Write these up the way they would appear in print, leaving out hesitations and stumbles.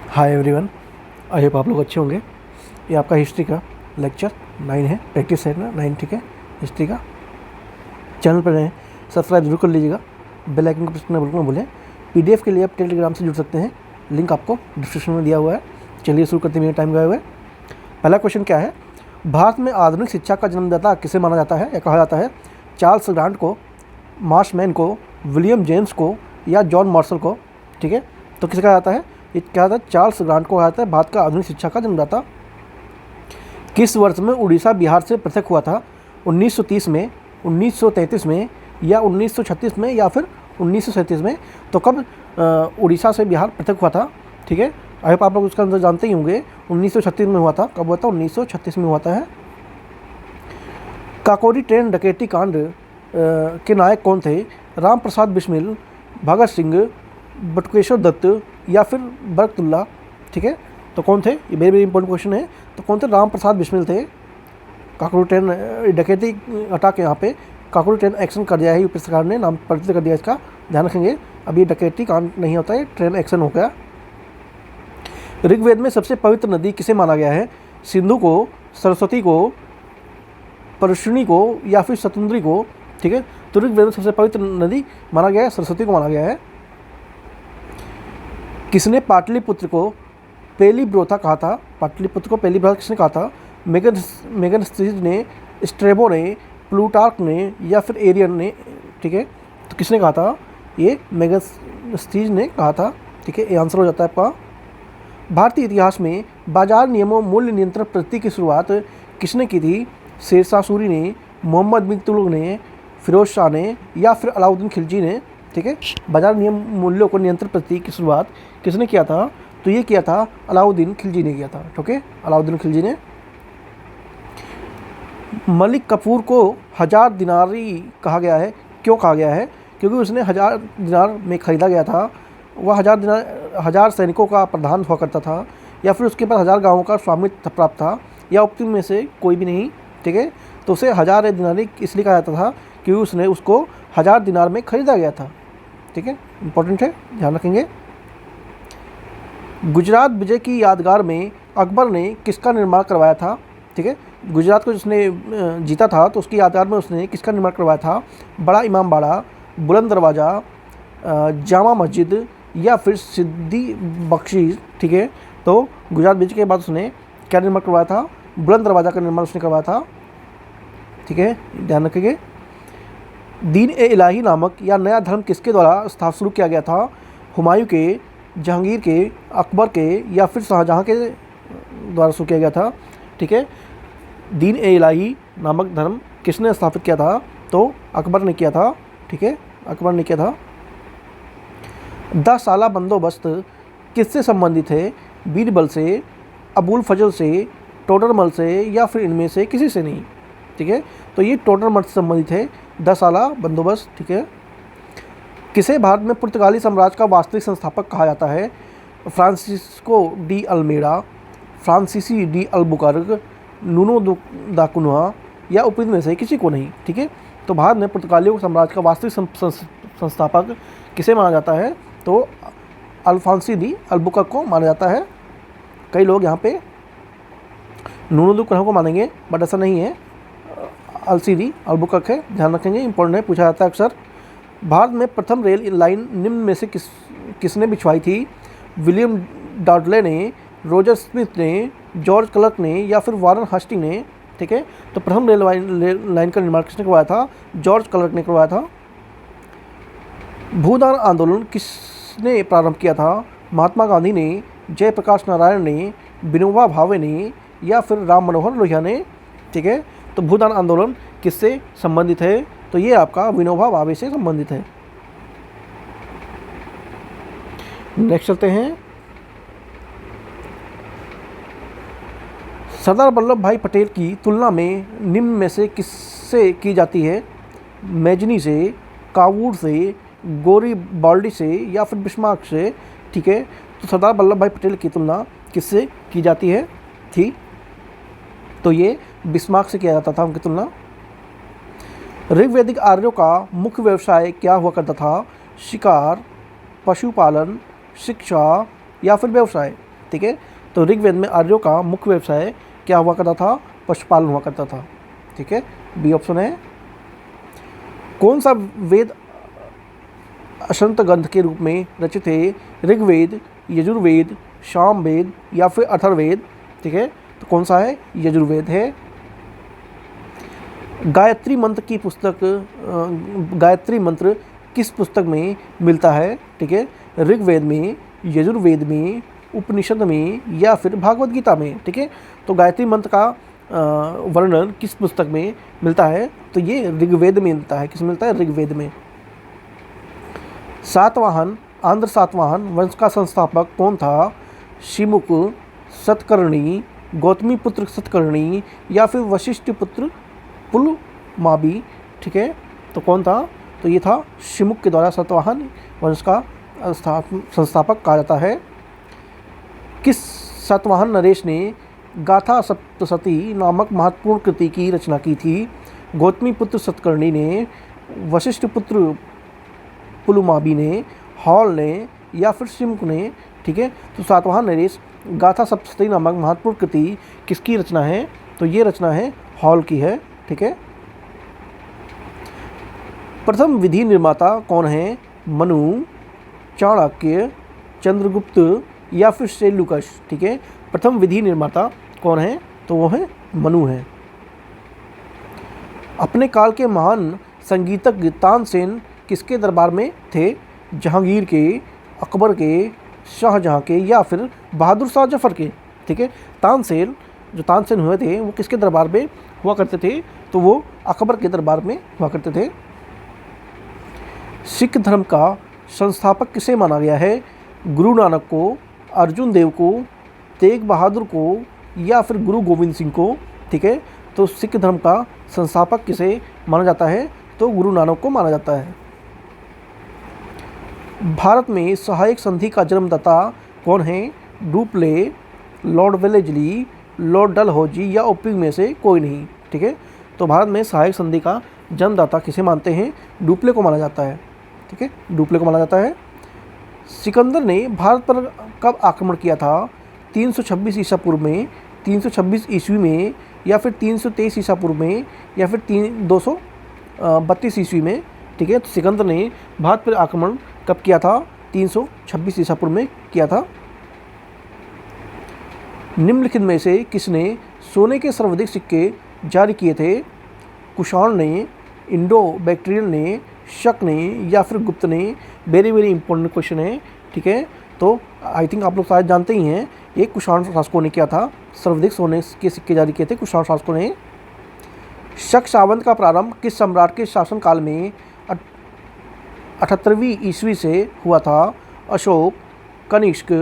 Hi everyone, I hope आप लोग अच्छे होंगे। ये आपका हिस्ट्री का लेक्चर 9 है, प्रैक्टिस सेट ना 9, ठीक है। हिस्ट्री का चैनल पर रहें, सब्सक्राइब जरूर कर लीजिएगा, बेल आइकन को प्रेस करना बिल्कुल ना भूलें। पीडीएफ के लिए आप टेलीग्राम से जुड़ सकते हैं, लिंक आपको डिस्क्रिप्शन में दिया हुआ है। चलिए शुरू करते हैं, टाइम गए हुए। पहला क्वेश्चन क्या है, भारत में आधुनिक शिक्षा का जन्मदाता किसे माना जाता है या कहा जाता है? चार्ल्स ग्रांट को, मार्शमैन को, विलियम जेम्स को या जॉन मार्शल को, ठीक है। तो किसे कहा जाता है? ये क्या था? चार्ल्स ग्रांट को कहा जाता है भारत का आधुनिक शिक्षा का जन्मदाता। किस वर्ष में उड़ीसा बिहार से पृथक हुआ था? 1930 में, 1933 में या 1936 में या फिर 1937 में? तो कब उड़ीसा से बिहार पृथक हुआ था? ठीक है, आई होप आप लोग उसका आंसर जानते ही होंगे। 1936 में हुआ था। कब हुआ था? 1936 में हुआ था। काकोरी ट्रेन डकैती कांड के नायक कौन थे? राम प्रसाद बिस्मिल, भगत सिंह, बटुकेश्वर दत्त या फिर बरकतुल्ला, ठीक है। तो कौन थे? ये वेरी वेरी इंपॉर्टेंट क्वेश्चन है। तो कौन थे? राम प्रसाद बिस्मिल थे। काकोरी ट्रेन डकैती हटा के यहाँ पे काकोरी ट्रेन एक्शन कर दिया है यूपी सरकार ने, नाम परिवर्तित कर दिया इसका, ध्यान रखेंगे। अब ये डकैती कांड नहीं होता है, ट्रेन एक्शन हो गया। ऋग्वेद में सबसे पवित्र नदी किसे माना गया है? सिंधु को, सरस्वती को, परशुनी को या फिर शतुंद्री को, ठीक है। तो ऋग्वेद में सबसे पवित्र नदी माना गया है, सरस्वती को माना गया है। किसने पाटलिपुत्र को पहली ब्रोथा कहा था? पाटलिपुत्र को पहली ब्रोथा किसने कहा था? मेगस्थनीज ने, स्ट्रेबो ने, प्लूटार्क ने या फिर एरियन ने, ठीक है। तो किसने कहा था? ये मेगस्थनीज ने कहा था, ठीक है। ये आंसर हो जाता है आपका। भारतीय इतिहास में बाजार नियमों मूल्य नियंत्रण पद्धति की शुरुआत किसने की थी? शेरशाह सूरी ने, मोहम्मद बिन तुगलक ने, फिरोज शाह ने या फिर अलाउद्दीन खिलजी ने, ठीक है। बाजार नियम मूल्यों को नियंत्रण पद्धति की शुरुआत किसने किया था? तो ये किया था अलाउद्दीन खिलजी ने किया था, ठीक है, अलाउद्दीन खिलजी ने। मलिक कफूर को 1000 दिनारी कहा गया है, क्यों कहा गया है? क्योंकि उसने 1000 दिनार में खरीदा गया था। वह 1000 सैनिकों का प्रधान हुआ करता था, या फिर उसके पास 1000 गाँवों का स्वामित्व प्राप्त था, या उपति में से कोई भी नहीं, ठीक है। तो उसे 1000 दिनारी इसलिए कहा जाता था क्योंकि उसने उसको 1000 दिनार में खरीदा गया था, ठीक है। इंपॉर्टेंट है, ध्यान रखेंगे। गुजरात विजय की यादगार में अकबर ने किसका निर्माण करवाया था? ठीक है, गुजरात को जिसने जीता था तो उसकी यादगार में उसने किसका निर्माण करवाया था? बड़ा इमाम बाड़ा, बुलंद दरवाज़ा, जामा मस्जिद या फिर सिद्दी बख्शी, ठीक है। तो गुजरात विजय के बाद उसने क्या निर्माण करवाया था? बुलंद दरवाज़ा का निर्माण उसने करवाया था, ठीक है, ध्यान रखेंगे। दीन ए इलाही नामक या नया धर्म किसके द्वारा शुरू किया गया था? हुमायूं के, जहांगीर के, अकबर के या फिर शाहजहां के द्वारा शुरू किया गया था, ठीक है। दीन ए इलाही नामक धर्म किसने स्थापित किया था? तो अकबर ने किया था, ठीक है, अकबर ने किया था। 10 साला बंदोबस्त किससे संबंधित है? बीरबल से, अबुल फजल से, टोडरमल से या फिर इनमें से किसी से नहीं, ठीक है। तो ये टोडरमल से संबंधित है 10 साला बंदोबस्त, ठीक है। किसे भारत में पुर्तगाली साम्राज्य का वास्तविक संस्थापक कहा जाता है? फ्रांसिस्को डी अल्मेडा, फ्रांसीसी डी अल्बुकर्क, नूनो दा कुनहा या उपनिषद में से किसी को नहीं, ठीक है। तो भारत में पुर्तगालियों के साम्राज्य का वास्तविक संस्थापक किसे माना जाता है? तो अल्फांसी डी अल्बुकर्क को माना जाता है। कई लोग यहाँ पे नूनो दा कुनहा को मानेंगे, बट ऐसा नहीं है, अल्सीडी अल्बुकर्क है, ध्यान रखेंगे, इंपॉर्टेंट है, पूछा जाता है अक्सर। भारत में प्रथम रेल लाइन निम्न में से किसने बिछवाई थी? विलियम डाडले ने, रोजर स्मिथ ने, जॉर्ज क्लर्क ने या फिर वारन हास्टिंग ने, ठीक है। तो प्रथम रेल लाइन का निर्माण किसने करवाया था? जॉर्ज क्लर्क ने करवाया था। भूदान आंदोलन किसने प्रारंभ किया था? महात्मा गांधी ने, जयप्रकाश नारायण ने, विनोबा भावे ने या फिर राम मनोहर लोहिया ने, ठीक है। तो भूदान आंदोलन किससे संबंधित है? तो ये आपका विनोबा भावे से संबंधित है। नेक्स्ट चलते हैं। सरदार वल्लभ भाई पटेल की तुलना में निम्न में से किससे की जाती है? मैजनी से, कावूर से, गोरीबाल्डी से या फिर बिस्मार्क से, ठीक है। तो सरदार वल्लभ भाई पटेल की तुलना किससे की जाती है थी? तो ये बिस्मार्क से किया जाता था उनकी तुलना। ऋग्वैदिक आर्यों का मुख्य व्यवसाय क्या हुआ करता था? शिकार, पशुपालन, शिक्षा या फिर व्यवसाय, ठीक है। तो ऋग्वेद में आर्यों का मुख्य व्यवसाय क्या हुआ करता था? पशुपालन हुआ करता था, ठीक है। बी ऑप्शन है। कौन सा वेद अशंत ग्रंथ के रूप में रचित है? ऋग्वेद, यजुर्वेद, सामवेद या फिर अथर्ववेद, ठीक है। तो कौन सा है? यजुर्वेद है। गायत्री मंत्र की पुस्तक, गायत्री मंत्र किस पुस्तक में मिलता है? ठीक है, ऋग्वेद में, यजुर्वेद में, उपनिषद में या फिर भागवत गीता में, ठीक है। तो गायत्री मंत्र का वर्णन किस पुस्तक में मिलता है? तो ये ऋग्वेद में मिलता है। किस मिलता है? ऋग्वेद में। सातवाहन, आंध्र सातवाहन वंश का संस्थापक कौन था? शिमुक, सतकर्णी, गौतमी पुत्र सतकर्णी या फिर वशिष्ठ पुत्र पुलमावी, ठीक है। तो कौन था? तो ये था शिमुक के द्वारा सातवाहन वंश का संस्थापक कहा जाता है। किस सातवाहन नरेश ने गाथा सप्तशती नामक महत्वपूर्ण कृति की रचना की थी? गौतमी पुत्र सतकर्णी ने, वशिष्ठ पुत्र पुलमावी ने, हॉल ने या फिर शिमुक ने, ठीक है। तो सातवाहन नरेश गाथा सप्तशती नामक महत्वपूर्ण कृति किसकी रचना है? तो ये रचना है हॉल की है, ठीक है। प्रथम विधि निर्माता कौन है? मनु, चाणक्य, चंद्रगुप्त या फिर सेल्यूकस, ठीक है। प्रथम विधि निर्माता कौन है? तो वो है मनु है। अपने काल के महान संगीतज्ञ तानसेन किसके दरबार में थे? जहांगीर के, अकबर के, शाहजहां के या फिर बहादुर शाह जफर के, ठीक है। तानसेन हुए थे वो किसके दरबार में हुआ करते थे? तो वो अकबर के दरबार में हुआ करते थे। सिख धर्म का संस्थापक किसे माना गया है? गुरु नानक को, अर्जुन देव को, तेग बहादुर को या फिर गुरु गोविंद सिंह को, ठीक है। तो सिख धर्म का संस्थापक किसे माना जाता है? तो गुरु नानक को माना जाता है। भारत में सहायक संधि का जन्मदाता कौन है? Dupleix, Lord Wellesley, Lord Dalhousie या ओपिंग में से कोई नहीं, ठीक है। तो भारत में सहायक संधि का जन्मदाता किसे मानते हैं? डुप्ले को माना जाता है, ठीक है। डुप्ले को माना जाता है। सिकंदर ने भारत पर कब आक्रमण किया था? 326 ईसा पूर्व में, 326 ईस्वी में या फिर 323 ईसा पूर्व में या फिर 232 ईस्वी में, ठीक है। तो सिकंदर ने भारत पर आक्रमण कब किया था? 326 ईसा पूर्व में किया था। निम्नलिखित में से किसने सोने के सर्वाधिक सिक्के जारी किए थे? कुषाण ने, इंडो बैक्टीरियन ने, शक ने या फिर गुप्त ने? वेरी वेरी इंपॉर्टेंट क्वेश्चन है, ठीक है। तो आई थिंक आप लोग शायद जानते ही हैं, एक कुषाण शासकों ने किया था, सर्वाधिक सोने के सिक्के जारी किए थे कुषाण शासकों ने। शक सावंत का प्रारंभ किस सम्राट के शासनकाल में 78वीं ईस्वी से हुआ था? अशोक, कनिष्क,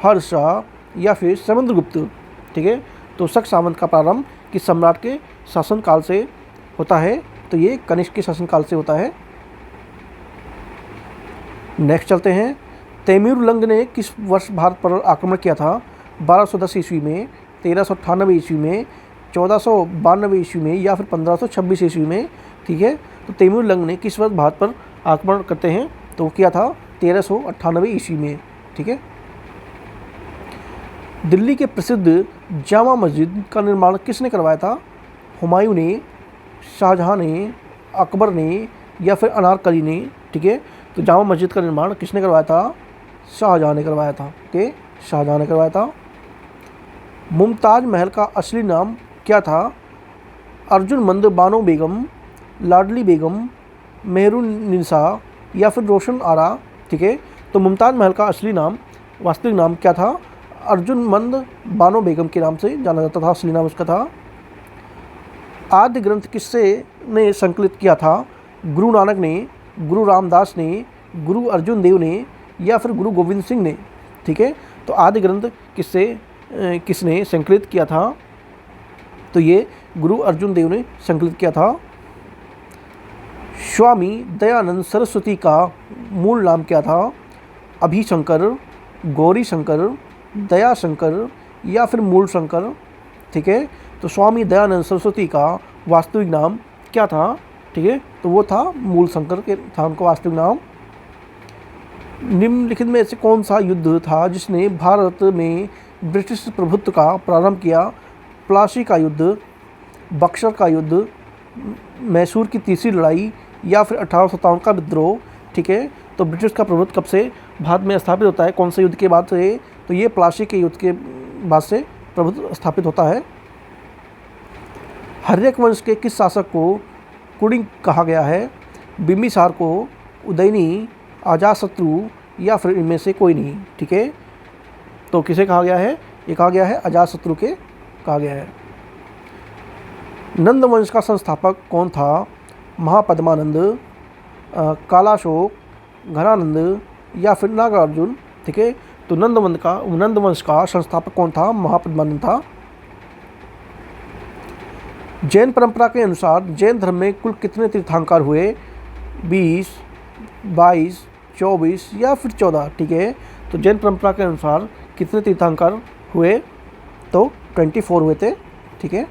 हर्षा या फिर समुद्रगुप्त, ठीक है। तो शक सावंत का प्रारंभ किस सम्राट के शासनकाल से होता है? तो ये कनिष्क के शासनकाल से होता है। नेक्स्ट चलते हैं। तैमूर लंग ने किस वर्ष भारत पर आक्रमण किया था? 1210 ईस्वी में, 1398 ईस्वी में, 1492 ईस्वी में या फिर 1526 ईस्वी में, ठीक है। तो तैमूर लंग ने किस वर्ष भारत पर आक्रमण करते हैं? तो किया था 1398 ईस्वी में, ठीक है। दिल्ली के प्रसिद्ध जामा मस्जिद का निर्माण किसने करवाया था? हुमायूं ने, शाहजहां ने, अकबर ने या फिर अनारकली ने, ठीक है। तो जामा मस्जिद का निर्माण किसने करवाया था? शाहजहां ने करवाया था, ओके, शाहजहां ने करवाया था। मुमताज महल का असली नाम क्या था? अर्जुनमंद बानो बेगम, लाडली बेगम, मेहरुन्निसा या फिर रोशन आरा, ठीक है। तो मुमताज महल का असली नाम, वास्तविक नाम क्या था? अर्जुनमंद बानो बेगम के नाम से जाना जाता था, असली नाम उसका था। आद्य ग्रंथ किससे ने संकलित किया था? गुरु नानक ने, गुरु रामदास ने, गुरु अर्जुन देव ने या फिर गुरु गोविंद सिंह ने, ठीक है। तो आद्य ग्रंथ किसने संकलित किया था? तो ये गुरु अर्जुन देव ने संकलित किया था। स्वामी दयानंद सरस्वती का मूल नाम क्या था? अभिशंकर, गौरी शंकर, दया शंकर या फिर मूल शंकर, ठीक है। तो स्वामी दयानंद सरस्वती का वास्तविक नाम क्या था? ठीक है, तो वो था मूल शंकर के था उनका वास्तविक नाम। निम्नलिखित में से कौन सा युद्ध था जिसने भारत में ब्रिटिश प्रभुत्व का प्रारंभ किया? प्लासी का युद्ध, बक्सर का युद्ध, मैसूर की तीसरी लड़ाई या फिर 1857 का विद्रोह। ठीक है, तो ब्रिटिश का प्रभुत्व कब से भारत में स्थापित होता है, कौन से युद्ध के बाद से? तो ये प्लासी के युद्ध के बाद से प्रभुत्व स्थापित होता है। हर्यक वंश के किस शासक को कुडिंग कहा गया है? बिंबिसार को, उदयनी, अजातशत्रु या फिर इनमें से कोई नहीं। ठीक है, तो किसे कहा गया है? ये कहा गया है अजातशत्रु के कहा गया है। नंद वंश का संस्थापक कौन था? महापद्मानंद, कालाशोक, घनानंद या फिर नागार्जुन। ठीक है, तो नंद वंश का संस्थापक कौन था? महापद्मानंद था। जैन परंपरा के अनुसार जैन धर्म में कुल कितने तीर्थंकर हुए? 20, 22, 24 या फिर 14। ठीक है, तो जैन परंपरा के अनुसार कितने तीर्थंकर हुए? तो 24 हुए थे। ठीक है,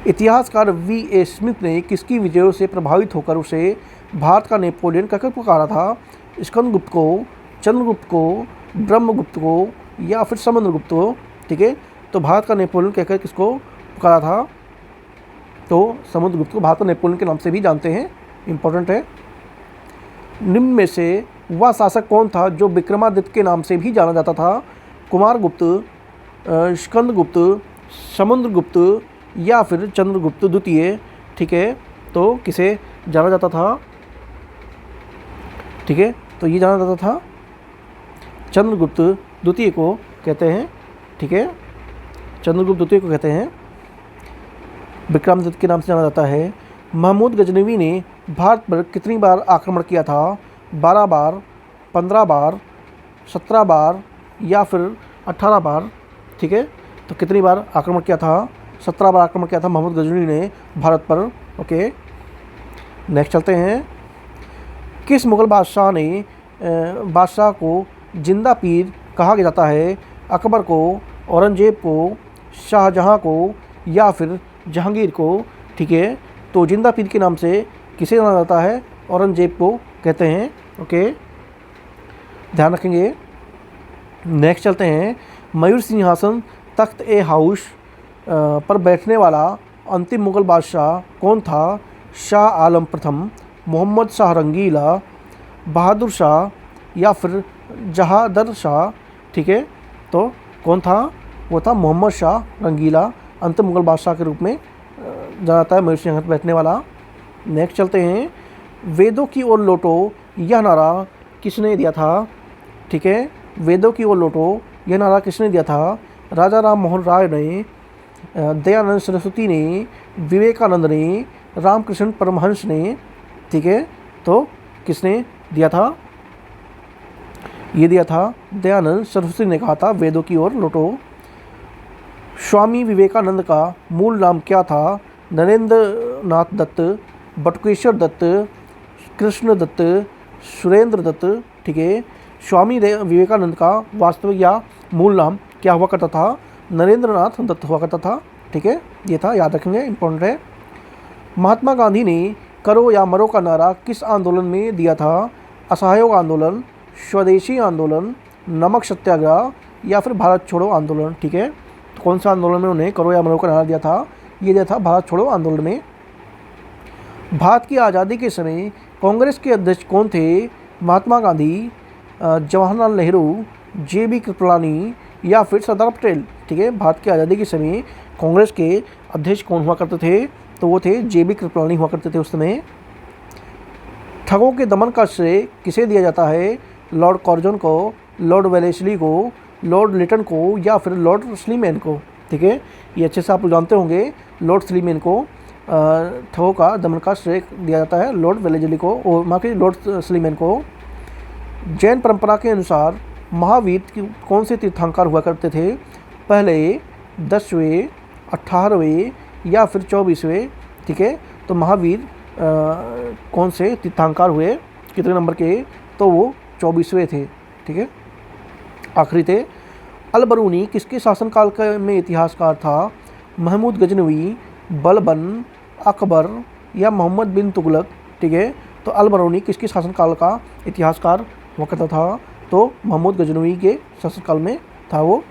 इतिहासकार V.A. स्मिथ ने किसकी विजयों से प्रभावित होकर उसे भारत का नेपोलियन कहकर पुकारा था? स्कंदगुप्त को, चंद्रगुप्त को, ब्रह्मगुप्त को या फिर समुद्रगुप्त को। ठीक है, तो भारत का नेपोलियन कहकर किसको पुकारा था? तो समुद्रगुप्त को भारत का नेपोलियन के नाम से भी जानते हैं, इम्पोर्टेंट है। निम्न में से वह शासक कौन था जो विक्रमादित्य के नाम से भी जाना जाता था? कुमारगुप्त, स्कंदगुप्त, समुद्रगुप्त या फिर चंद्रगुप्त द्वितीय। ठीक है, तो किसे जाना जाता था? ठीक है, तो ये जाना जाता था चंद्रगुप्त द्वितीय को कहते हैं। ठीक है, चंद्रगुप्त द्वितीय को कहते हैं, विक्रमादित्य के नाम से जाना जाता है। महमूद गजनवी ने भारत पर कितनी बार आक्रमण किया था? 12 बार, 15 बार, 17 बार या फिर 18 बार। ठीक है, तो कितनी बार आक्रमण किया था? 17 बार आक्रमण किया था महमूद गजनवी ने भारत पर। ओके, नेक्स्ट चलते हैं। किस मुग़ल बादशाह को जिंदा पीर कहा जाता है? अकबर को, औरंगजेब को, शाहजहां को या फिर जहांगीर को। ठीक है, तो जिंदा पीर के नाम से किसे जाना जाता है? औरंगजेब को कहते हैं। ओके, ध्यान रखेंगे। नेक्स्ट चलते हैं। मयूर सिंहासन तख्त ए हाउस पर बैठने वाला अंतिम मुग़ल बादशाह कौन था? शाह आलम प्रथम, मोहम्मद शाह रंगीला, बहादुर शाह या फिर जहादर शाह। ठीक है, तो कौन था? वो था मोहम्मद शाह रंगीला, अंतिम मुग़ल बादशाह के रूप में जाना जाता है मयूर सिंहासन पर बैठने वाला। नेक्स्ट चलते हैं। वेदों की ओर लौटो यह नारा किसने दिया था? ठीक है, वेदों की ओर लौटो यह नारा किसने दिया था? राजा राम मोहन राय ने, दयानंद सरस्वती ने, विवेकानंद ने, रामकृष्ण परमहंस ने। ठीक है, तो किसने दिया था? ये दिया था दयानंद सरस्वती ने कहा था वेदों की ओर लौटो। स्वामी विवेकानंद का मूल नाम क्या था? नरेंद्र नाथ दत्त, बटुकेश्वर दत्त, कृष्ण दत्त, सुरेंद्र दत्त। ठीक है, स्वामी विवेकानंद का वास्तविक या मूल नाम क्या हुआ करता था? नरेंद्र नाथ दत्त हुआ करता था। ठीक है, ये था, याद रखेंगे, इंपॉर्टेंट है। महात्मा गांधी ने करो या मरो का नारा किस आंदोलन में दिया था? असहयोग आंदोलन, स्वदेशी आंदोलन, नमक सत्याग्रह या फिर भारत छोड़ो आंदोलन। ठीक है, तो कौन सा आंदोलन में उन्हें करो या मरो का नारा दिया था? ये दिया था भारत छोड़ो आंदोलन में। भारत की आज़ादी के समय कांग्रेस के अध्यक्ष कौन थे? महात्मा गांधी, जवाहरलाल नेहरू, JB कृपलानी या फिर सरदार पटेल। ठीक है, भारत की आज़ादी के समय कांग्रेस के अध्यक्ष कौन हुआ करते थे? तो वो थे JB कृपलानी हुआ करते थे उस समय। ठगों के दमन का श्रेय किसे दिया जाता है? लॉर्ड कॉर्जन को, लॉर्ड वेलेस्ली को, लॉर्ड लिटन को या फिर लॉर्ड स्लीमैन को। ठीक है, ये अच्छे से आप लोग जानते होंगे, लॉर्ड स्लीमैन को ठगों का दमन का श्रेय दिया जाता है, लॉर्ड वेलेस्ली को और लॉर्ड स्लीमैन को। जैन परंपरा के अनुसार महावीर कौन से तीर्थंकर हुआ करते थे? पहले, 10वें, 18वें या फिर 24वें। ठीक है, तो महावीर कौन से तीर्थंकर हुए, कितने नंबर के? तो वो 24वें थे। ठीक है, आखिरी थे। अल-बरूनी किसके शासनकाल में इतिहासकार था? महमूद गजनवी, बलबन, अकबर या मोहम्मद बिन तुगलक। ठीक है, तो अल बरूनी किसके शासनकाल का इतिहासकार हुआ करता था? तो महमूद गजनवी के शासनकाल में था वो।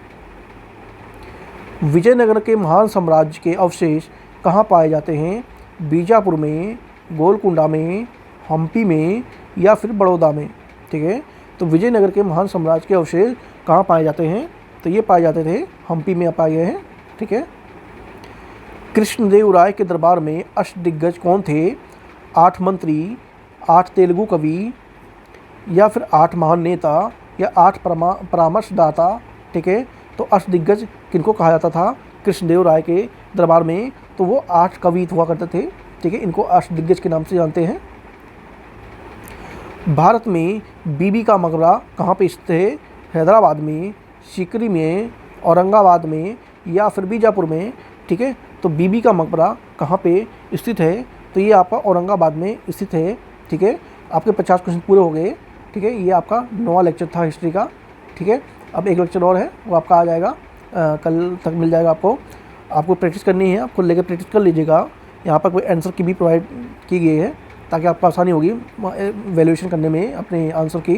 विजयनगर के महान साम्राज्य के अवशेष कहाँ पाए जाते हैं? बीजापुर में, गोलकुंडा में, हम्पी में या फिर बड़ौदा में। ठीक है, तो विजयनगर के महान साम्राज्य के अवशेष कहाँ पाए जाते हैं? तो ये पाए जाते थे हम्पी में पाए गए हैं। ठीक है, कृष्णदेव राय के दरबार में अष्टदिग्गज कौन थे? 8 मंत्री, 8 तेलुगु कवि या फिर 8 महान नेता या 8 परामर्शदाता। ठीक है, तो अष्टदिग्गज किनको कहा जाता था कृष्णदेव राय के दरबार में? तो वो 8 कवि हुआ करते थे। ठीक है, इनको अष्टदिग्गज के नाम से जानते हैं। भारत में बीबी का मकबरा कहाँ पे स्थित है? हैदराबाद में, सीकरी में, औरंगाबाद में या फिर बीजापुर में। ठीक है, तो बीबी का मकबरा कहाँ पे स्थित है? तो ये आपका औरंगाबाद में स्थित है। ठीक है, आपके 50 क्वेश्चन पूरे हो गए। ठीक है, ये आपका 9वां लेक्चर था हिस्ट्री का। ठीक है, अब एक लेक्चर और है, वो आपका आ जाएगा, कल तक मिल जाएगा आपको। आपको प्रैक्टिस करनी है, आपको लेकर प्रैक्टिस कर लीजिएगा। यहाँ पर कोई आंसर की भी प्रोवाइड की गई है ताकि आपको आसानी होगी वैल्यूएशन करने में अपने आंसर की।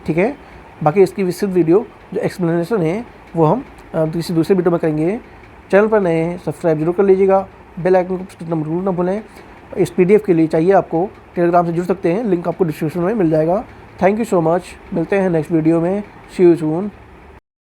ठीक है, बाकी इसकी विस्तृत वीडियो जो एक्सप्लेनेशन है वो हम किसी दूसरे वीडियो में करेंगे। चैनल पर नए हैं सब्सक्राइब जरूर कर लीजिएगा, बेल आइकन को प्रेस करना जरूर ना भूलें। इस PDF के लिए चाहिए आपको टेलीग्राम से जुड़ सकते हैं, लिंक आपको डिस्क्रिप्शन में मिल जाएगा। थैंक यू सो मच, मिलते हैं नेक्स्ट वीडियो में। सी यू सून।